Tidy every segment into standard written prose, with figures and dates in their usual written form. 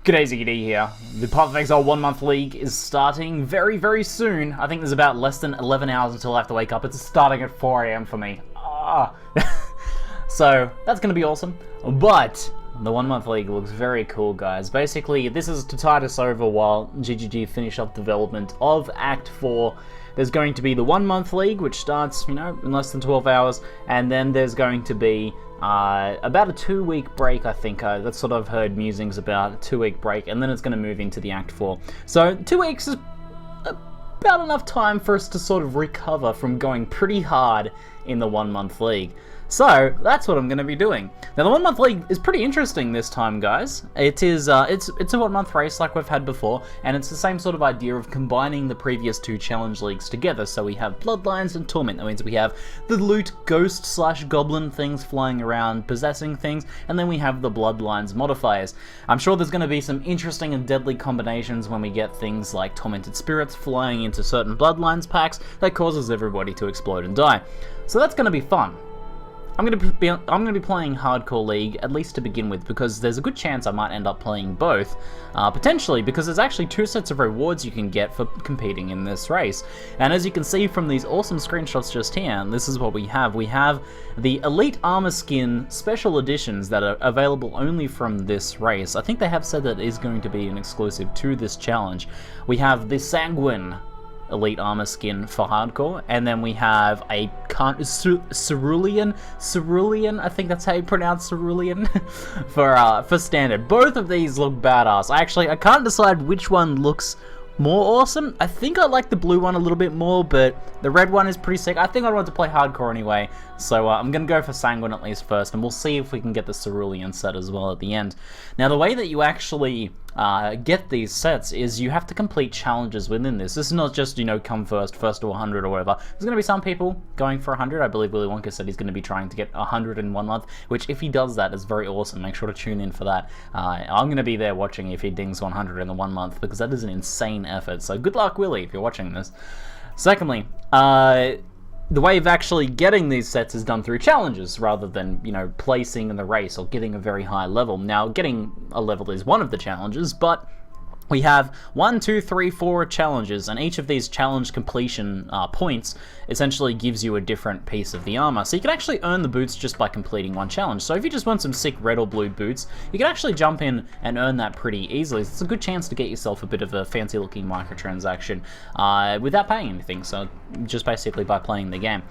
G'day, ZiggyD here. The Path of Exile 1 month league is starting very, very soon. I think there's about less than 11 hours until I have to wake up. It's starting at 4 AM for me. So, that's going to be awesome. But the 1 month league looks very cool, guys. Basically, this is to tide us over while ZiggyD finish up development of Act 4. There's going to be the 1 month league, which starts, in less than 12 hours. And then there's going to be about a 2-week break, I think. That's sort of heard musings about, a 2-week break, and then it's going to move into the Act 4. So 2 weeks is about enough time for us to sort of recover from going pretty hard in the 1 month league. So that's what I'm going to be doing. Now the 1 month league is pretty interesting this time, guys. It is it's a 1 month race like we've had before, and it's the same sort of idea of combining the previous 2 challenge leagues together. So we have Bloodlines and Torment. That means we have the loot ghost / goblin things flying around possessing things, and then we have the Bloodlines modifiers. I'm sure there's going to be some interesting and deadly combinations when we get things like tormented spirits flying into certain Bloodlines packs that causes everybody to explode and die. So that's going to be fun. I'm going to be playing Hardcore League, at least to begin with, because there's a good chance I might end up playing both, potentially, because there's actually 2 sets of rewards you can get for competing in this race. And as you can see from these awesome screenshots just here, and this is what we have. We have the Elite Armor Skin Special Editions that are available only from this race. I think they have said that it is going to be an exclusive to this challenge. We have the Sanguine Elite Armor Skin for Hardcore, and then we have a Cerulean, I think that's how you pronounce Cerulean, for Standard. Both of these look badass. I can't decide which one looks more awesome. I think I like the blue one a little bit more, but the red one is pretty sick. I think I want to play Hardcore anyway, so I'm going to go for Sanguine at least first, and we'll see if we can get the Cerulean set as well at the end. Now, the way that you actually get these sets is you have to complete challenges within this. This is not just, come first to 100 or whatever. There's going to be some people going for 100. I believe Willy Wonka said he's going to be trying to get 100 in 1 month, which if he does that is very awesome. Make sure to tune in for that. I'm going to be there watching if he dings 100 in the 1 month, because that is an insane effort. So good luck, Willy, if you're watching this. Secondly, the way of actually getting these sets is done through challenges rather than, placing in the race or getting a very high level. Now, getting a level is one of the challenges, but we have 1, 2, 3, 4 challenges, and each of these challenge completion points essentially gives you a different piece of the armor. So you can actually earn the boots just by completing 1 challenge. So if you just want some sick red or blue boots, you can actually jump in and earn that pretty easily. It's a good chance to get yourself a bit of a fancy looking microtransaction without paying anything, so just basically by playing the game.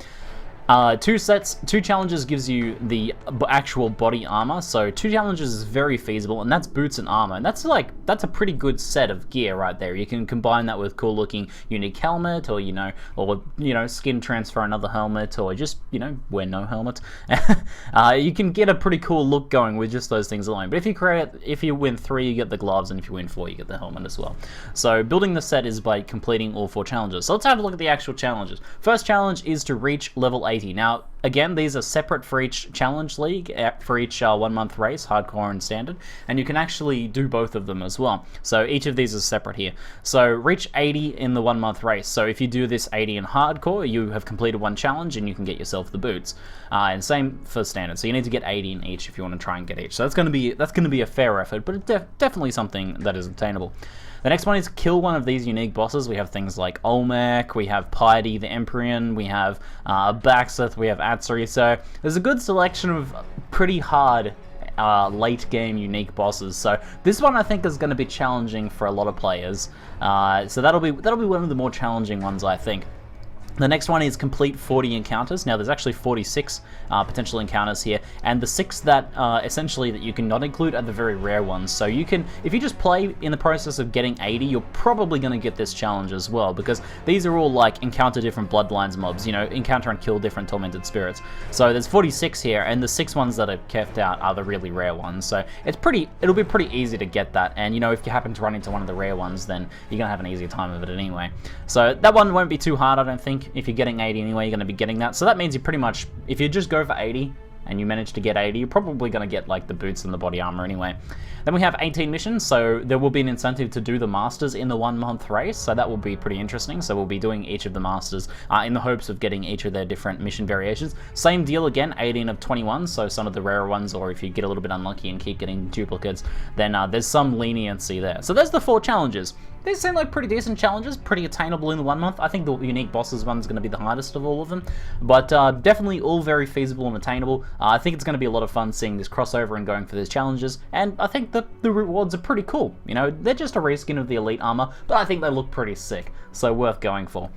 2 challenges gives you the actual body armor, so 2 challenges is very feasible, and that's boots and armor, and that's a pretty good set of gear right there. You can combine that with cool looking unique helmet, or skin transfer another helmet, or just wear no helmet. You can get a pretty cool look going with just those things alone. But if you win 3, you get the gloves, and if you win 4, you get the helmet as well. So building the set is by completing all 4 challenges. So let's have a look at the actual challenges. First challenge is to reach level 80. Now, again, these are separate for each challenge league, for each 1 month race, Hardcore and Standard, and you can actually do both of them as well. So each of these is separate here. So reach 80 in the 1 month race. So if you do this 80 in Hardcore, you have completed 1 challenge and you can get yourself the boots. And same for Standard. So you need to get 80 in each if you want to try and get each. So that's going to be a fair effort, but it's definitely something that is attainable. The next one is kill one of these unique bosses. We have things like Olmec, we have Piety the Empyrean, we have Baxeth, we have Atsuri. So there's a good selection of pretty hard late game unique bosses. So this one I think is going to be challenging for a lot of players. So that'll be one of the more challenging ones, I think. The next one is complete 40 encounters. Now there's actually 46 potential encounters here, and the 6 that essentially that you can not include are the very rare ones. So you can, if you just play in the process of getting 80, you're probably going to get this challenge as well, because these are all like encounter different Bloodlines mobs, encounter and kill different tormented spirits. So there's 46 here, and the 6 ones that are kept out are the really rare ones. So it'll be pretty easy to get that, and if you happen to run into one of the rare ones, then you're gonna have an easier time of it anyway. So that one won't be too hard, I don't think. If you're getting 80 anyway, you're going to be getting that. So that means you pretty much, if you just go for 80 and you manage to get 80, you're probably going to get like the boots and the body armor anyway. Then we have 18 missions, so there will be an incentive to do the Masters in the 1 month race, so that will be pretty interesting. So we'll be doing each of the Masters in the hopes of getting each of their different mission variations. Same deal again, 18 of 21, so some of the rarer ones, or if you get a little bit unlucky and keep getting duplicates, then there's some leniency there. So there's the 4 challenges. These seem like pretty decent challenges, pretty attainable in the 1 month. I think the unique bosses one is going to be the hardest of all of them, but definitely all very feasible and attainable. I think it's going to be a lot of fun seeing this crossover and going for these challenges, and I think the rewards are pretty cool. You know, they're just a reskin of the Elite armor, but I think they look pretty sick, so worth going for.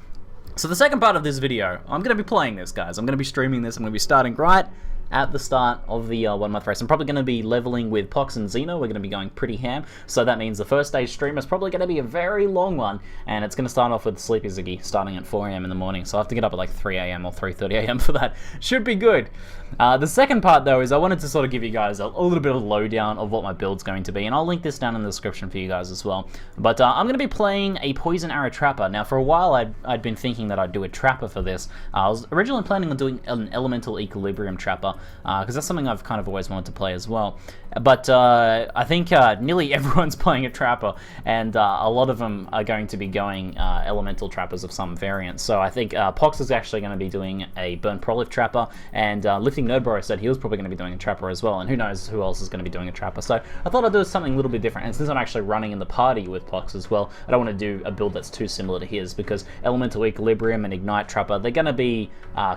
So the second part of this video, I'm going to be playing this, guys. I'm going to be streaming this. I'm going to be starting right at the start of the 1 month race. I'm probably going to be leveling with Pox and Xeno. We're going to be going pretty ham, so that means the first stage stream is probably going to be a very long one, and it's going to start off with Sleepy Ziggy starting at 4 AM in the morning, so I have to get up at like 3 AM or 3:30 AM for that. Should be good. The second part though is I wanted to sort of give you guys a little bit of a lowdown of what my build's going to be, and I'll link this down in the description for you guys as well. But I'm going to be playing a Poison Arrow Trapper. Now for a while I'd been thinking that I'd do a Trapper for this. I was originally planning on doing an Elemental Equilibrium Trapper, because that's something I've kind of always wanted to play as well. But I think nearly everyone's playing a Trapper, and a lot of them are going to be going Elemental Trappers of some variant. So I think Pox is actually going to be doing a Burn Prolift Trapper, and Lifting Nerdbro said he was probably going to be doing a Trapper as well, and who knows who else is going to be doing a Trapper. So I thought I'd do something a little bit different, and since I'm actually running in the party with Pox as well, I don't want to do a build that's too similar to his, because Elemental Equilibrium and Ignite Trapper, they're going to be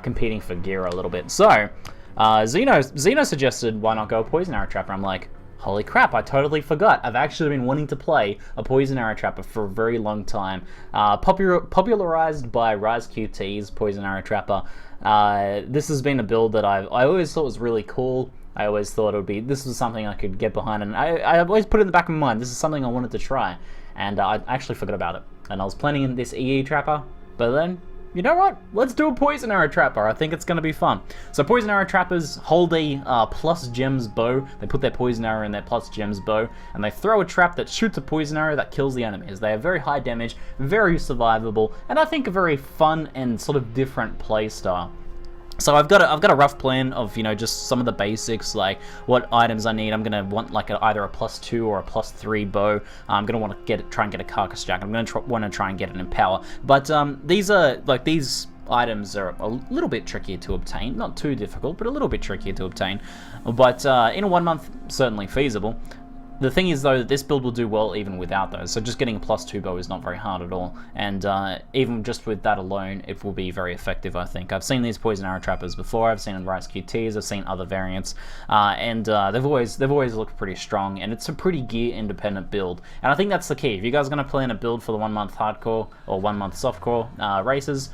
competing for gear a little bit. So Xeno suggested why not go a Poison Arrow Trapper. I'm like, holy crap, I totally forgot. I've actually been wanting to play a Poison Arrow Trapper for a very long time. Popularized by Rise QT's Poison Arrow Trapper. This has been a build that I always thought was really cool. I always thought this was something I could get behind, and I always put it in the back of my mind, this is something I wanted to try, and I actually forgot about it. And I was planning in this EE Trapper, but then, you know what? Let's do a Poison Arrow Trapper. I think it's going to be fun. So Poison Arrow Trappers hold a plus gems bow. They put their Poison Arrow in their plus gems bow, and they throw a trap that shoots a Poison Arrow that kills the enemies. They have very high damage, very survivable, and I think a very fun and sort of different play style. So I've got a rough plan of, you know, just some of the basics, like what items I need. I'm gonna want like either a +2 or a +3 bow. I'm gonna want to try and get a Carcass Jack. I'm gonna want to try and get an Empower. But these items are a little bit trickier to obtain. Not too difficult, but a little bit trickier to obtain. But in a 1 month, certainly feasible. The thing is, though, that this build will do well even without those, so just getting a +2 bow is not very hard at all, and even just with that alone, it will be very effective, I think. I've seen these Poison Arrow Trappers before, I've seen Rise QTs, I've seen other variants, and they've always looked pretty strong, and it's a pretty gear-independent build, and I think that's the key. If you guys are going to plan a build for the 1 month hardcore, or 1 month softcore races,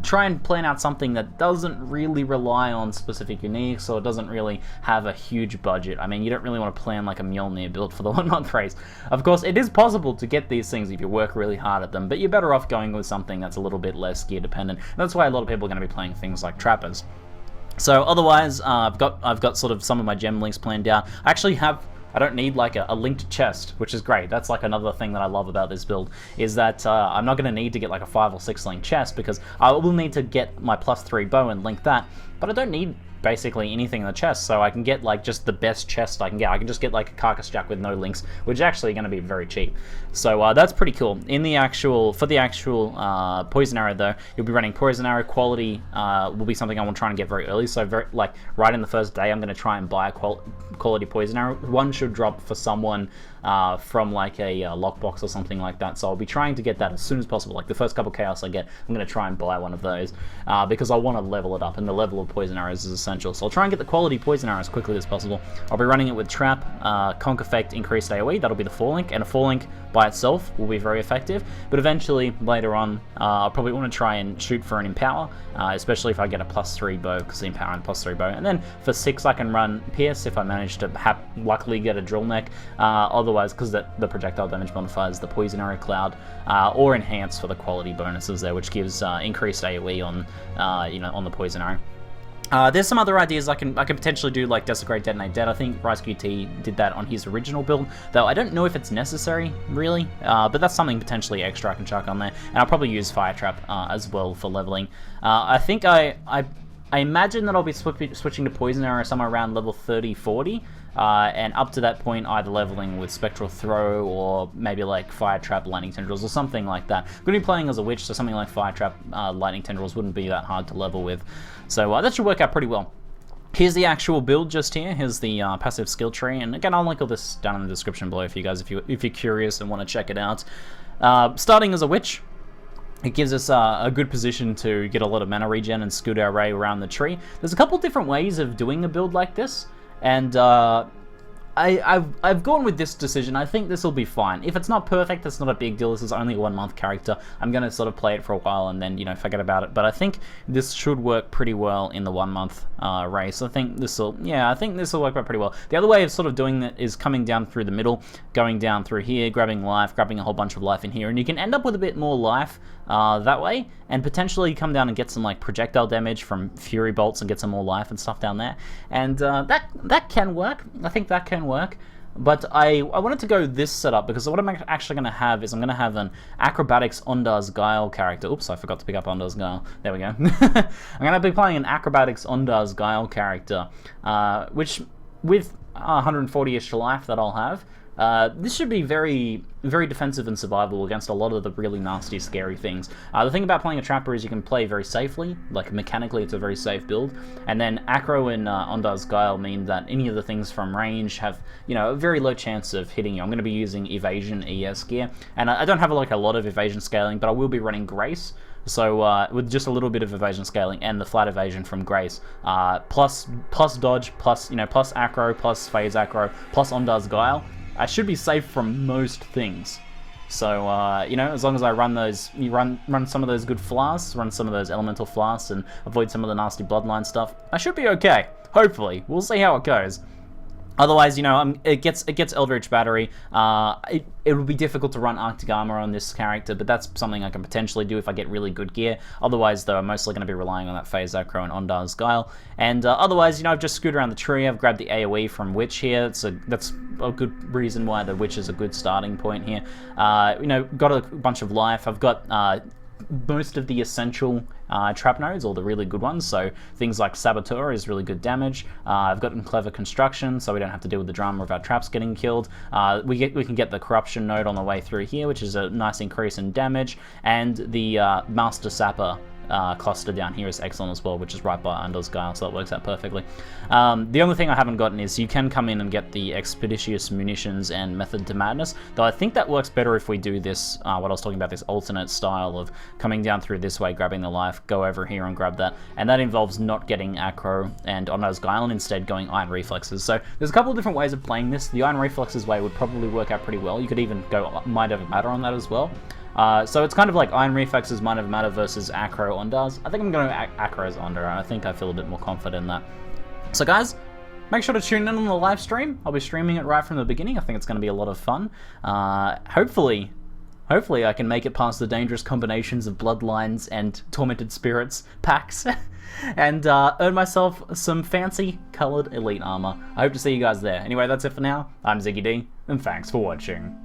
try and plan out something that doesn't really rely on specific uniques, or doesn't really have a huge budget. I mean, you don't really want to plan like a Mjolnir build for the 1 month race. Of course, it is possible to get these things if you work really hard at them, but you're better off going with something that's a little bit less gear dependent. And that's why a lot of people are going to be playing things like Trappers. So otherwise, I've got sort of some of my gem links planned out. I don't need like a linked chest, which is great. That's like another thing that I love about this build, is that I'm not going to need to get like a 5 or 6 link chest, because I will need to get my +3 bow and link that, but I don't need basically anything in the chest, so I can get like just the best chest I can get. I can just get like a Carcass Jack with no links, which is actually going to be very cheap. So that's pretty cool. For the actual Poison Arrow though, you'll be running Poison Arrow. Quality will be something I want to try and get very early, so like right in the first day I'm going to try and buy a quality Poison Arrow. One should drop for someone from like a lockbox or something like that, so I'll be trying to get that as soon as possible. Like the first couple chaos I get, I'm going to try and buy one of those, because I want to level it up, and the level of Poison Arrows is essential. So I'll try and get the quality Poison Arrow as quickly as possible. I'll be running it with Trap, Conk Effect, Increased AoE, that'll be the 4 link, and a 4 link by itself will be very effective, but eventually later on I'll probably want to try and shoot for an Empower, especially if I get a +3 bow, because the Empower and +3 bow, and then for 6 I can run Pierce if I manage to luckily get a Drill Neck, otherwise, because the projectile damage modifier is the Poison Arrow Cloud, or Enhance for the quality bonuses there, which gives increased AoE on on the Poison Arrow. There's some other ideas I can potentially do, like Desecrate, Detonate, Dead. I think Rise QT did that on his original build, though I don't know if it's necessary, really, but that's something potentially extra I can chuck on there. And I'll probably use Fire Trap as well for leveling. I think I imagine that I'll be switching to Poison Arrow somewhere around level 30, 40. And up to that point, either leveling with Spectral Throw or maybe like Fire Trap, Lightning Tendrils, or something like that. I'm going to be playing as a Witch, so something like Fire Trap, Lightning Tendrils wouldn't be that hard to level with. So that should work out pretty well. Here's the actual build just here. Here's the passive skill tree, and again, I'll link all this down in the description below for you guys if you're curious and want to check it out. Starting as a Witch, it gives us a good position to get a lot of mana regen and scoot our way around the tree. There's a couple different ways of doing a build like this, and I've gone with this decision. I think this will be fine. If it's not perfect, that's not a big deal. This is only a 1 month character. I'm going to sort of play it for a while and then, forget about it. But I think this should work pretty well in the 1 month race. I think this will work out pretty well. The other way of sort of doing that is coming down through the middle, going down through here, grabbing life, grabbing a whole bunch of life in here, and you can end up with a bit more life that way, and potentially come down and get some like projectile damage from Fury Bolts and get some more life and stuff down there. And that can work. I think that can work. But I wanted to go this setup because what I'm actually going to have is I'm going to have an Acrobatics Ondar's Guile character. Oops, I forgot to pick up Ondar's Guile. There we go. I'm going to be playing an Acrobatics Ondar's Guile character, which with 140-ish life that I'll have, this should be very, very defensive and survivable against a lot of the really nasty, scary things. The thing about playing a Trapper is you can play very safely, like mechanically it's a very safe build, and then Acro and Ondar's Guile mean that any of the things from range have, a very low chance of hitting you. I'm going to be using Evasion ES gear, and I don't have a lot of Evasion scaling, but I will be running Grace. So with just a little bit of evasion scaling and the flat evasion from Grace, plus dodge, plus Acro, plus phase Acro, plus Ondar's Guile, I should be safe from most things. So, as long as I run run some of those good flasks, run some of those elemental flasks, and avoid some of the nasty bloodline stuff, I should be okay. Hopefully. We'll see how it goes. Otherwise, it gets Eldritch Battery. It would be difficult to run Arctic Armor on this character, but that's something I can potentially do if I get really good gear. Otherwise, though, I'm mostly going to be relying on that Phase Acro and Ondar's Guile. And otherwise, I've just scooted around the tree. I've grabbed the AoE from Witch here, so that's a good reason why the Witch is a good starting point here. Got a bunch of life. I've got most of the essential trap nodes, or the really good ones, so things like Saboteur is really good damage. I've gotten Clever Construction, so we don't have to deal with the drama of our traps getting killed. We can get the Corruption node on the way through here, which is a nice increase in damage, and the Master Sapper cluster down here is excellent as well, which is right by Ondar's Guile, so that works out perfectly. The only thing I haven't gotten is you can come in and get the Expeditious Munitions and Method to Madness, though I think that works better if we do this, what I was talking about, this alternate style of coming down through this way, grabbing the life, go over here and grab that, and that involves not getting Acro and Ondar's Guile and instead going Iron Reflexes. So there's a couple of different ways of playing this. The Iron Reflexes way would probably work out pretty well. You could even go Might Over Matter on that as well. So it's kind of like Iron Reflexes, Might Over Matter versus Acro Ondar's. I think I'm going to Acro's Ondar. I think I feel a bit more confident in that. So guys, make sure to tune in on the live stream. I'll be streaming it right from the beginning. I think it's going to be a lot of fun. Hopefully I can make it past the dangerous combinations of Bloodlines and Tormented Spirits packs and earn myself some fancy colored elite armor. I hope to see you guys there. Anyway, that's it for now. I'm ZiggyD, and thanks for watching.